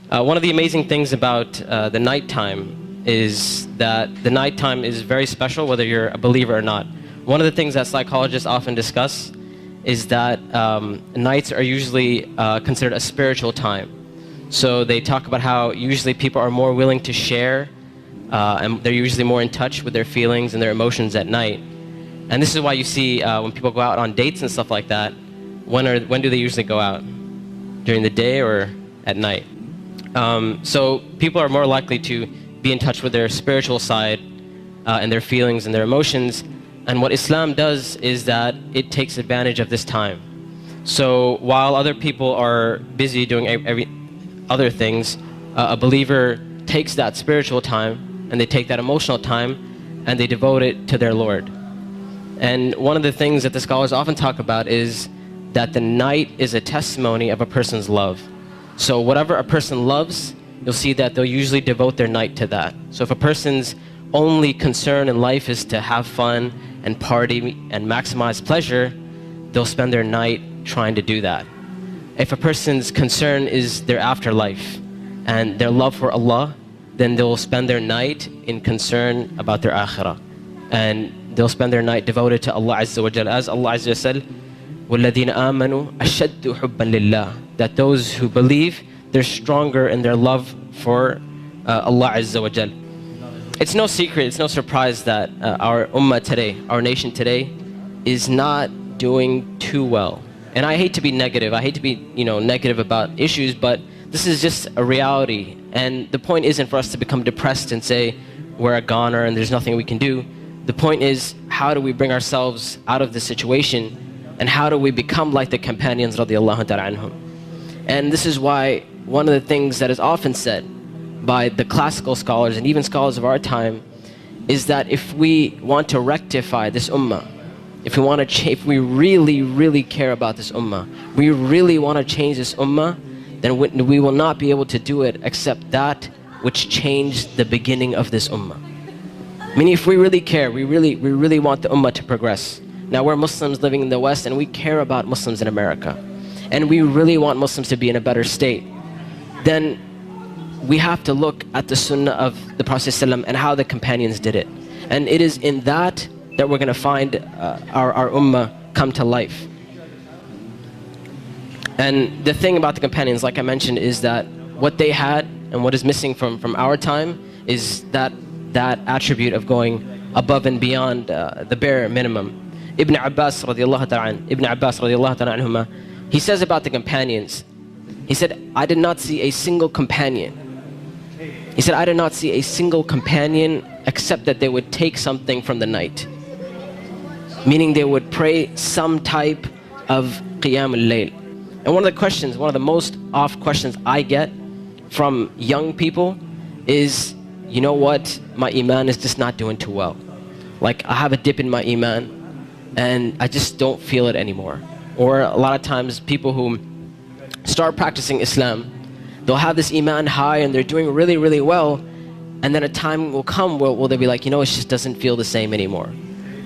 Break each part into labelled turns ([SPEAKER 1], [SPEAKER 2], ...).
[SPEAKER 1] One of the amazing things about the nighttime is that the nighttime is very special whether you're a believer or not. One of the things that psychologists often discuss is that nights are usually considered a spiritual time. So they talk about how usually people are more willing to share and they're usually more in touch with their feelings and their emotions at night. And this is why you see when people go out on dates and stuff like that, when do they usually go out? During the day or at night? So people are more likely to be in touch with their spiritual side and their feelings and their emotions. And what Islam does is that it takes advantage of this time. So while other people are busy doing other things, a believer takes that spiritual time and they take that emotional time and they devote it to their Lord. And one of the things that the scholars often talk about is that the night is a testimony of a person's love. So whatever a person loves, you'll see that they'll usually devote their night to that. So if a person's only concern in life is to have fun and party and maximize pleasure, they'll spend their night trying to do that. If a person's concern is their afterlife and their love for Allah, then they'll spend their night in concern about their akhirah. And they'll spend their night devoted to Allah Azza wa Jal. As Allah Azza wa Jal said, وَالَّذِينَ آمَنُوا أَشَدُّ حُبًّا لِلَّهِ. That those who believe, they're stronger in their love for Allah Azza wa Jal. It's no secret, it's no surprise that our ummah today, our nation today, is not doing too well. And I hate to be negative, I hate to be negative about issues, but this is just a reality. And the point isn't for us to become depressed and say we're a goner and there's nothing we can do. The point is, how do we bring ourselves out of this situation, and how do we become like the companions radiallahu ta'ala anhum? And this is why one of the things that is often said by the classical scholars and even scholars of our time is that if we want to rectify this ummah, if we really, really care about this ummah, we really want to change this ummah, then we will not be able to do it except that which changed the beginning of this ummah. Meaning, if we really care, we really want the ummah to progress. Now we're Muslims living in the West and we care about Muslims in America, and we really want Muslims to be in a better state, then we have to look at the sunnah of the Prophet ﷺ and how the companions did it. And it is in that we're going to find our ummah come to life. And the thing about the companions, like I mentioned, is that what they had and what is missing from our time is that attribute of going above and beyond the bare minimum. Ibn Abbas radiallahu ta'ala anhuma, he says about the companions, he said, I did not see a single companion. He said, I did not see a single companion except that they would take something from the night. Meaning they would pray some type of qiyam al-layl. And one of the most oft questions I get from young people is, you know what, my iman is just not doing too well. Like, I have a dip in my iman and I just don't feel it anymore. Or a lot of times people who start practicing Islam, they'll have this iman high and they're doing really, really well, and then a time will come where they'll be like, it just doesn't feel the same anymore.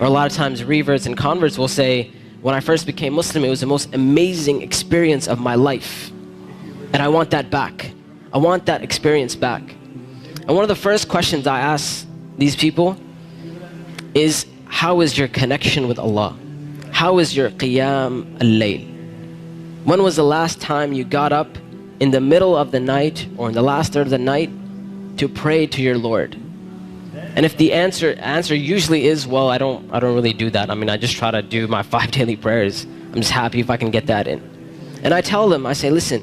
[SPEAKER 1] Or a lot of times reverts and converts will say, when I first became Muslim, it was the most amazing experience of my life, and I want that back. I want that experience back. And one of the first questions I ask these people is, how is your connection with Allah? How is your qiyam al-layl? When was the last time you got up in the middle of the night or in the last third of the night to pray to your Lord? And if the answer usually is, well, I don't really do that. I mean, I just try to do my 5 daily prayers. I'm just happy if I can get that in. And I tell them, I say, listen,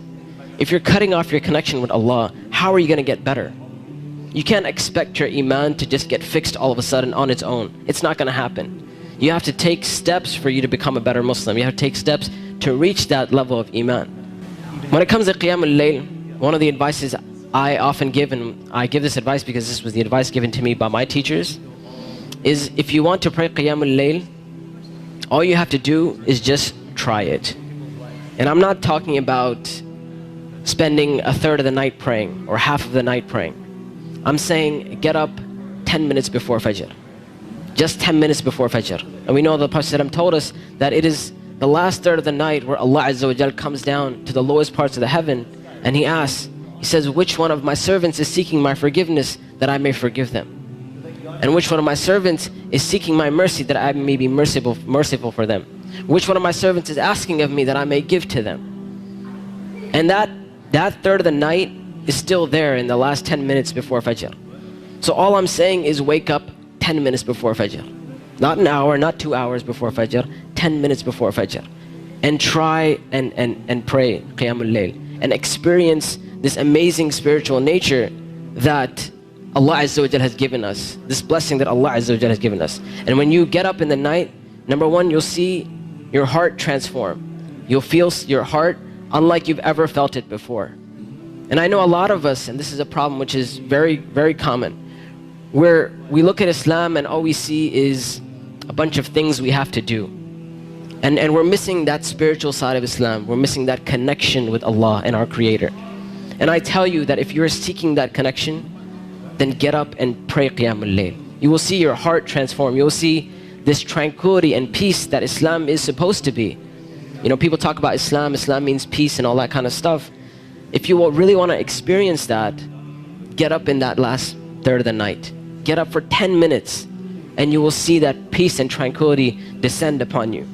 [SPEAKER 1] if you're cutting off your connection with Allah, how are you going to get better? You can't expect your iman to just get fixed all of a sudden on its own. It's not going to happen. You have to take steps for you to become a better Muslim. You have to take steps to reach that level of iman. When it comes to qiyam al-layl, one of the advices I often give, and I give this advice because this was the advice given to me by my teachers, is if you want to pray qiyam al-layl, all you have to do is just try it. And I'm not talking about spending a third of the night praying or half of the night praying. I'm saying get up 10 minutes before Fajr. Just 10 minutes before Fajr. And we know the Prophet ﷺ told us that it is the last third of the night where Allah Azza wa Jal comes down to the lowest parts of the heaven and He asks, He He says, which one of my servants is seeking my forgiveness that I may forgive them? And which one of my servants is seeking my mercy that I may be merciful for them? Which one of my servants is asking of me that I may give to them? And that third of the night is still there in the last 10 minutes before Fajr. So all I'm saying is wake up 10 minutes before Fajr. Not an hour, not 2 hours before Fajr, 10 minutes before Fajr. And try and pray Qiyamul Layl. And experience this amazing spiritual nature that Allah Azza wa Jal has given us. This blessing that Allah Azza wa Jal has given us. And when you get up in the night, number one, you'll see your heart transform. You'll feel your heart unlike you've ever felt it before. And I know a lot of us, and this is a problem which is very, very common, where we look at Islam and all we see is a bunch of things we have to do. And we're missing that spiritual side of Islam. We're missing that connection with Allah and our Creator. And I tell you that if you're seeking that connection, then get up and pray Qiyamul Layl. You will see your heart transform. You will see this tranquility and peace that Islam is supposed to be. You know, people talk about Islam. Islam means peace and all that kind of stuff. If you really want to experience that, get up in that last third of the night. Get up for 10 minutes and you will see that peace and tranquility descend upon you.